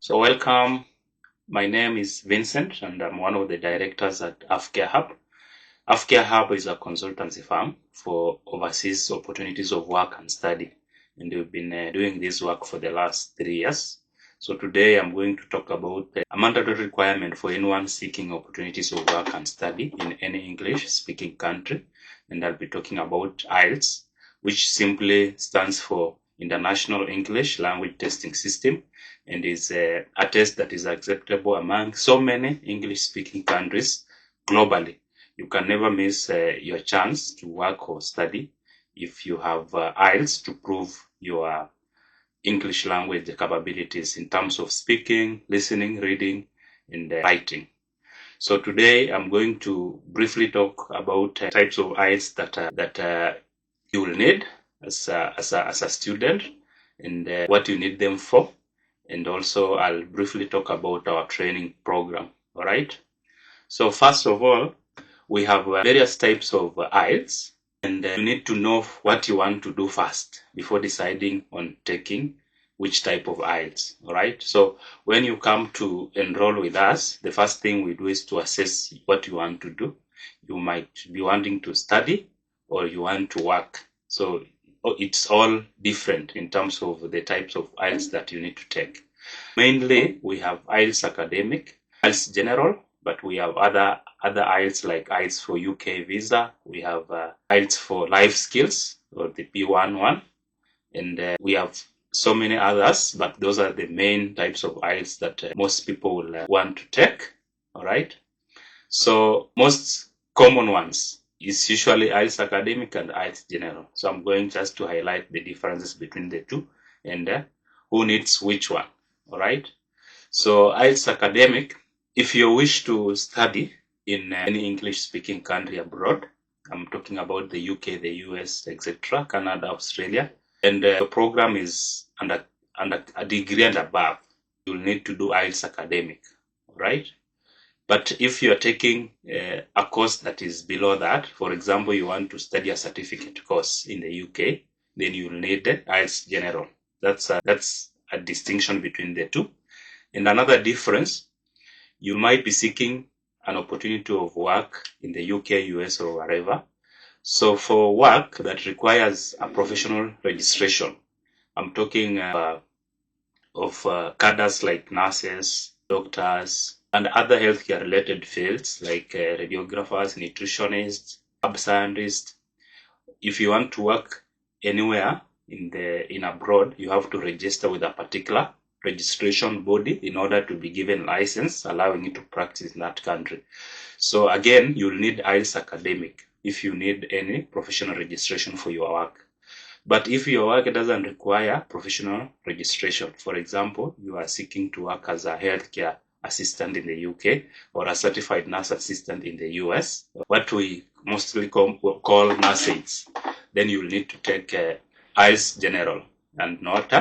So welcome. My name is Vincent and I'm one of the directors at Afcare Hub. Afcare Hub is a consultancy firm for overseas opportunities of work and study. And we've been doing this work for the last 3 years. So today I'm going to talk about a mandatory requirement for anyone seeking opportunities of work and study in any English speaking country. And I'll be talking about Ielts, which simply stands for International English Language Testing System, and is a test that is acceptable among so many English speaking countries globally. You can never miss your chance to work or study if you have Ielts to prove your English language capabilities in terms of speaking, listening, reading, and writing. So today I'm going to briefly talk about types of Ielts that you will need as a student, and what you need them for. And also I'll briefly talk about our training program. All right. So first of all, we have various types of Ielts, and you need to know what you want to do first before deciding on taking which type of Ielts. All right. So when you come to enroll with us, the first thing we do is to assess what you want to do. You might be wanting to study or you want to work. So it's all different in terms of the types of Ielts that you need to take. Mainly, we have Ielts Academic, Ielts General, but we have other Ielts like Ielts for UK visa. We have Ielts for life skills, or the P11, and we have so many others, but those are the main types of Ielts that most people will want to take. All right. So most common ones is usually Ielts Academic and Ielts General. So I'm going just to highlight the differences between the two and who needs which one. All right. So Ielts Academic, if you wish to study in any English-speaking country abroad, I'm talking about the UK, the US, etc., Canada, Australia, and the program is under a degree and above, you'll need to do Ielts Academic, right? But if you're taking a course that is below that, for example, you want to study a certificate course in the UK, then you'll need the Ielts General. That's a distinction between the two. And another difference, you might be seeking an opportunity of work in the UK, US, or wherever. So for work that requires a professional registration, I'm talking of cadres like nurses, doctors, and other healthcare related fields like radiographers, nutritionists, lab scientists. If you want to work anywhere in abroad, you have to register with a particular registration body in order to be given license allowing you to practice in that country. So again, you'll need Ielts Academic if you need any professional registration for your work. But if your work doesn't require professional registration, for example, you are seeking to work as a healthcare assistant in the UK or a certified nurse assistant in the US, what we mostly call nurse aides, then you'll need to take Ielts General and not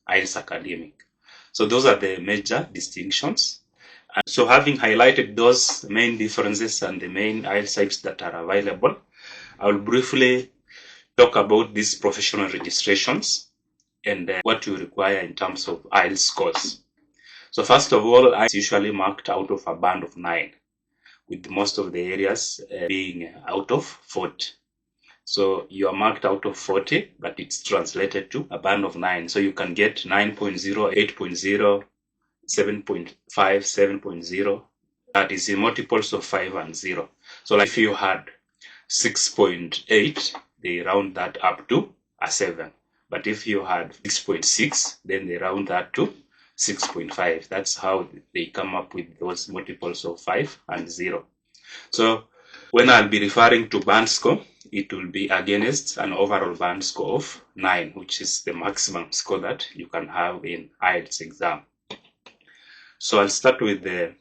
Ielts Academic. So those are the major distinctions. And so having highlighted those main differences and the main Ielts types that are available, I will briefly talk about these professional registrations and what you require in terms of Ielts scores. So first of all, Ielts is usually marked out of a band of 9, with most of the areas being out of 40. So you are marked out of 40, but it's translated to a band of 9. So you can get 9.0, 8.0, 7.5, 7.0. That is in multiples of 5 and 0. So like if you had 6.8, they round that up to a 7. But if you had 6.6, then they round that to 6.5. That's how they come up with those multiples of 5 and 0. So when I'll be referring to band score, it will be against an overall band score of 9, which is the maximum score that you can have in Ielts exam. So I'll start with the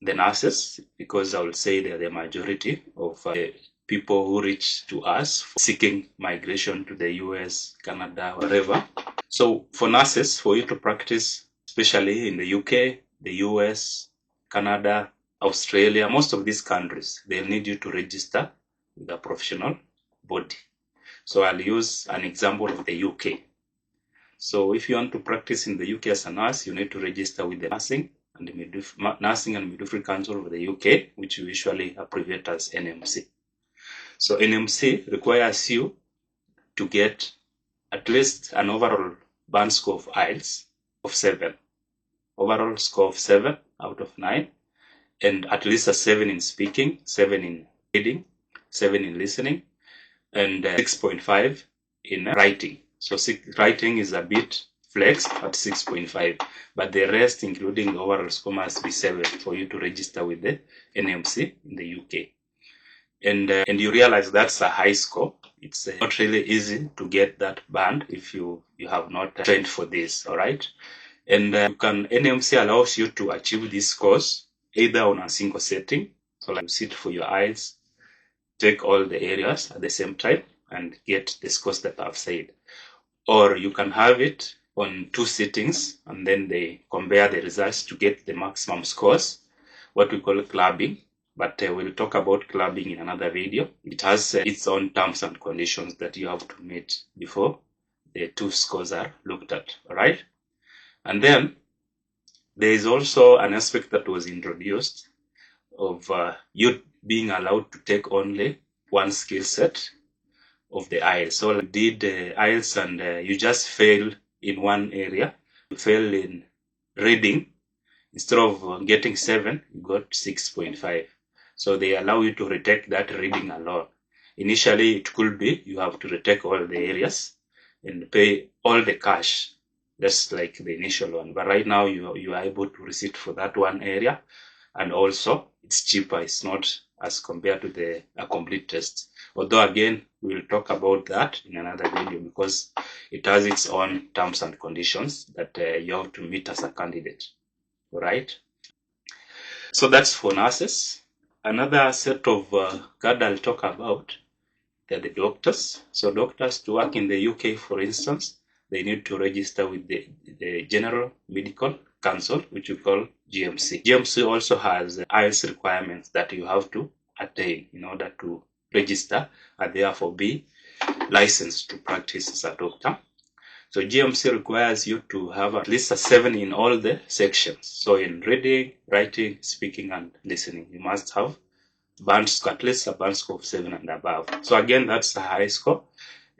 nurses, because I will say they're the majority of the people who reach to us seeking migration to the US, Canada, wherever. So for nurses, for you to practice, especially in the UK, the US, Canada, Australia, most of these countries, they'll need you to register with a professional body. So I'll use an example of the UK. So if you want to practice in the UK as a nurse, you need to register with the Nursing and Midwifery Council of the UK, which we usually abbreviate as NMC. So NMC requires you to get at least an overall band score of Ielts of 7. Overall score of 7 out of 9. And at least a 7 in speaking, 7 in reading, 7 in listening, and 6.5 in writing. So writing is a bit flexed at 6.5, but the rest, including the overall score, must be 7 for you to register with the NMC in the UK. And you realize that's a high score. It's not really easy to get that band if you have not trained for this, all right? And NMC allows you to achieve these scores either on a single setting, so like you sit for your eyes, take all the areas at the same time and get the scores that I've said. Or you can have it on 2 sittings and then they compare the results to get the maximum scores, what we call clubbing. But we'll talk about clubbing in another video. It has its own terms and conditions that you have to meet before the 2 scores are looked at, all right? And then there is also an aspect that was introduced of you being allowed to take only one skill set of the IELTS. So you did IELTS and you just failed in one area. You failed in reading. Instead of getting 7, you got 6.5. So they allow you to retake that reading alone. Initially, it could be you have to retake all the areas and pay all the cash. That's like the initial one. But right now, you are able to receipt for that one area. And also, it's cheaper. It's not as compared to a complete test. Although, again, we'll talk about that in another video because it has its own terms and conditions that you have to meet as a candidate. All right? So that's for nurses. Another set of card I'll talk about, they're the doctors. So doctors, to work in the UK, for instance, they need to register with the General Medical Council, which we call GMC. GMC also has IELTS requirements that you have to attain in order to register and therefore be licensed to practice as a doctor. So GMC requires you to have at least a 7 in all the sections. So in reading, writing, speaking, and listening, you must have at least a band score of 7 and above. So again, that's a high score.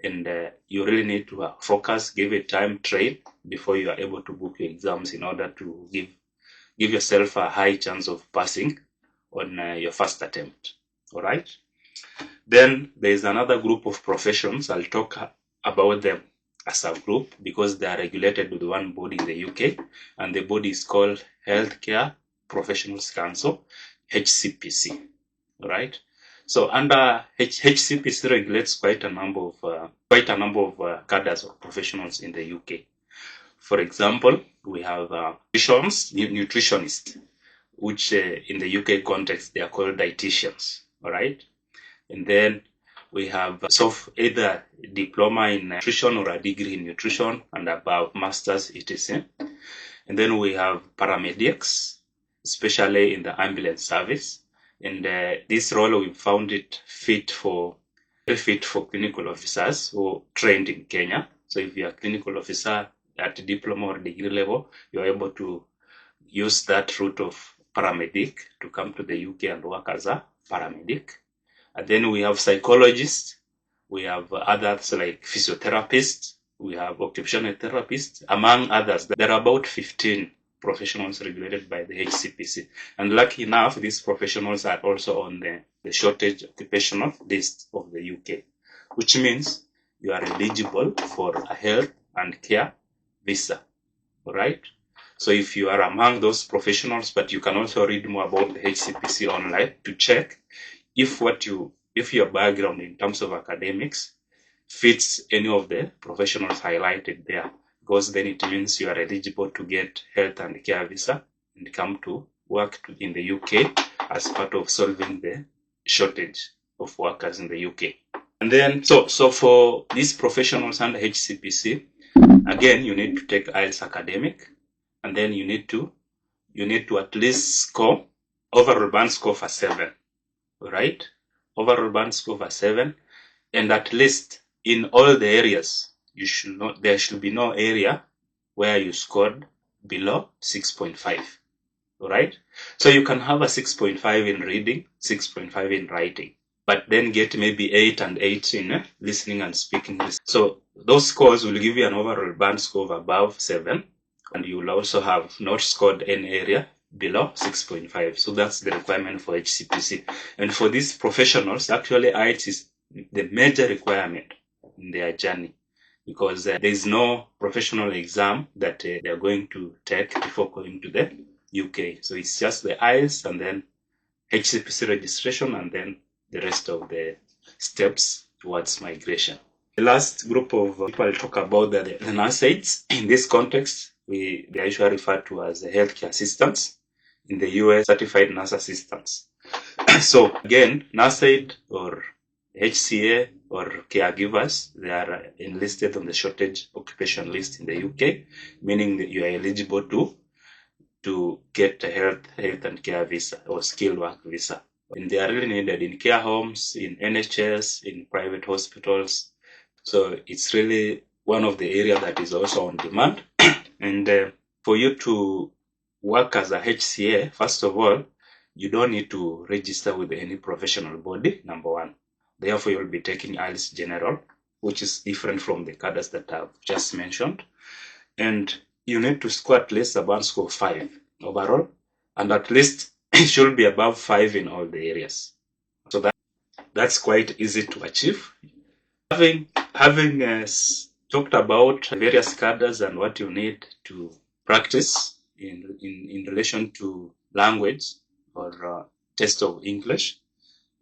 And you really need to focus, give it time, train before you are able to book your exams in order to give yourself a high chance of passing on your first attempt. All right. Then there is another group of professions. I'll talk about them as a group because they are regulated with one body in the UK, and the body is called Healthcare Professionals Council, HCPC. All right. So under HCPC regulates quite a number of cadres or professionals in the UK. For example, we have nutritionists, which in the UK context they are called dietitians. All right. And then we have either diploma in nutrition or a degree in nutrition and above, master's, etc. And then we have paramedics, especially in the ambulance service. And this role, we found it very fit for clinical officers who trained in Kenya. So if you're a clinical officer at diploma or degree level, you're able to use that route of paramedic to come to the UK and work as a paramedic. And then we have psychologists, we have others like physiotherapists, we have occupational therapists, among others. There are about 15 professionals regulated by the HCPC. And lucky enough, these professionals are also on the shortage occupational list of the UK, which means you are eligible for a health and care visa. All right? So if you are among those professionals, but you can also read more about the HCPC online to check if your background in terms of academics fits any of the professionals highlighted there, because then it means you are eligible to get health and care visa and come to work in the UK as part of solving the shortage of workers in the UK. And then, so for these professionals under HCPC, again, you need to take IELTS academic, and then you need to at least score overall band score for 7. Right? Overall band score of 7, and at least in all the areas there should be no area where you scored below 6.5. All right. So you can have a 6.5 in reading, 6.5 in writing, but then get maybe 8 and 8 in listening and speaking. So those scores will give you an overall band score of above 7, and you will also have not scored any area below 6.5. So that's the requirement for HCPC. And for these professionals, actually Ielts is the major requirement in their journey, because there is no professional exam that they are going to take before going to the UK. So it's just the Ielts and then HCPC registration and then the rest of the steps towards migration. The last group of people I'll talk about the nurse aides. In this context, they are usually referred to as the healthcare assistants. In the US, certified nurse assistants. So again, nurse aide or HCA or caregivers, they are enlisted on the shortage occupation list in the UK, meaning that you are eligible to get a health and care visa or skilled work visa. And they are really needed in care homes, in NHS, in private hospitals. So it's really one of the areas that is also on demand. And for you to work as a HCA, first of all, you don't need to register with any professional body, number one. Therefore, you'll be taking Ielts General, which is different from the cadres that I've just mentioned. And you need to score at least a band score of 5 overall, and at least it should be above 5 in all the areas. So that's quite easy to achieve. Having talked about various cadres and what you need to practice in relation to language or test of English,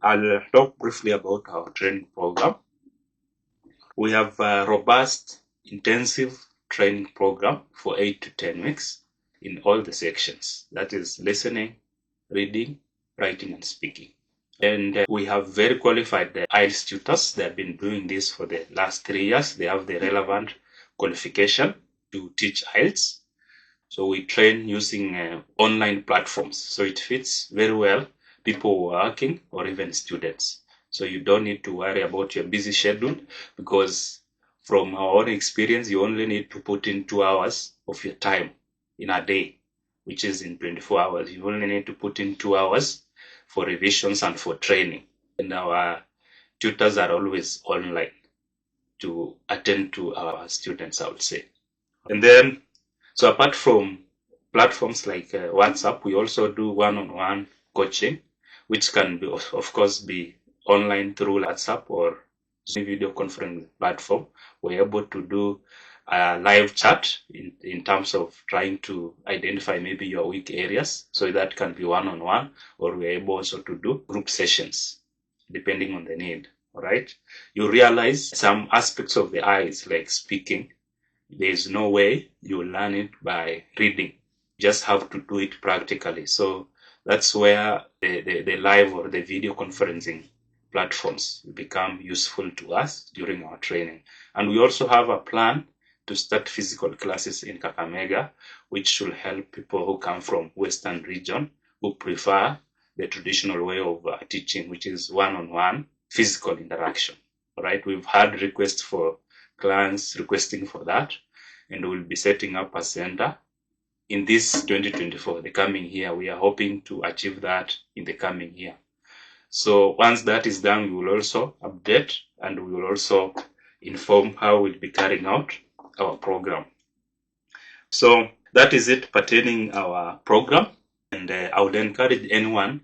I'll talk briefly about our training program. We have a robust, intensive training program for 8 to 10 weeks in all the sections. That is listening, reading, writing, and speaking. And we have very qualified Ielts tutors. They have been doing this for the last 3 years. They have the relevant qualification to teach Ielts. So we train using online platforms. So it fits very well people working or even students. So you don't need to worry about your busy schedule, because from our own experience, you only need to put in 2 hours of your time in a day, which is in 24 hours. You only need to put in 2 hours for revisions and for training. And our tutors are always online to attend to our students, I would say. And then, so apart from platforms like WhatsApp, we also do one-on-one coaching, which can be, of course, be online through WhatsApp or video conference platform. We're able to do a live chat in terms of trying to identify maybe your weak areas. So that can be one-on-one, or we're able also to do group sessions, depending on the need. All right. You realize some aspects of the Ielts, like speaking, there's no way you learn it by reading. You just have to do it practically. So that's where the live or the video conferencing platforms become useful to us during our training. And we also have a plan to start physical classes in Kakamega, which should help people who come from Western region who prefer the traditional way of teaching, which is one-on-one physical interaction. All right. We've had requests for clients requesting for that, and we'll be setting up a center in this 2024, the coming year. We are hoping to achieve that in the coming year. So once that is done, we will also update, and we will also inform how we'll be carrying out our program. So that is it pertaining our program, and I would encourage anyone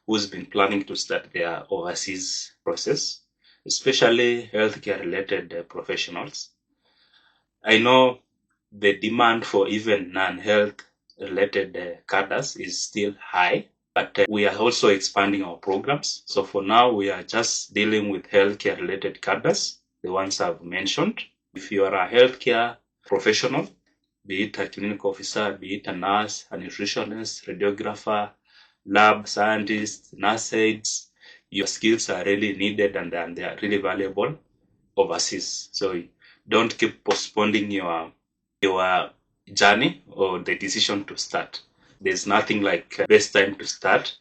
who's been planning to start their overseas process, especially healthcare related professionals. I know the demand for even non-health related cadres is still high, but we are also expanding our programs. So for now, we are just dealing with healthcare related cadres, the ones I've mentioned. If you are a healthcare professional, be it a clinical officer, be it a nurse, a nutritionist, radiographer, lab scientist, nurse aides, your skills are really needed, and they are really valuable overseas. So don't keep postponing your journey or the decision to start. There's nothing like best time to start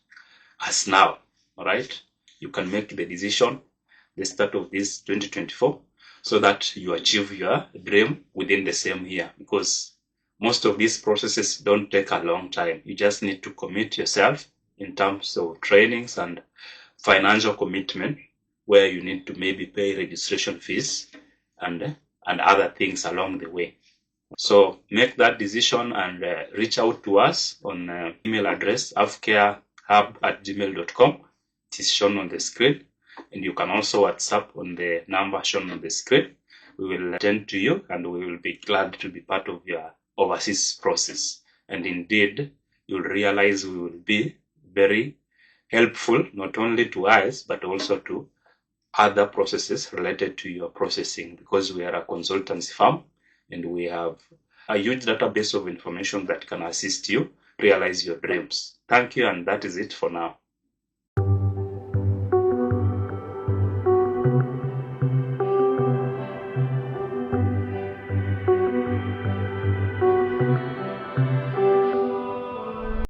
as now. All right, you can make the decision the start of this 2024. so that you achieve your dream within the same year, because most of these processes don't take a long time. You just need to commit yourself in terms of trainings and financial commitment, where you need to maybe pay registration fees and other things along the way. So make that decision and reach out to us on email address afcarehub@gmail.com. It is shown on the screen, and you can also WhatsApp on the number shown on the screen. We will attend to you, and we will be glad to be part of your overseas process. And indeed, you'll realize we will be very helpful, not only to us, but also to other processes related to your processing, because we are a consultancy firm and we have a huge database of information that can assist you realize your dreams. Thank you, and that is it for now.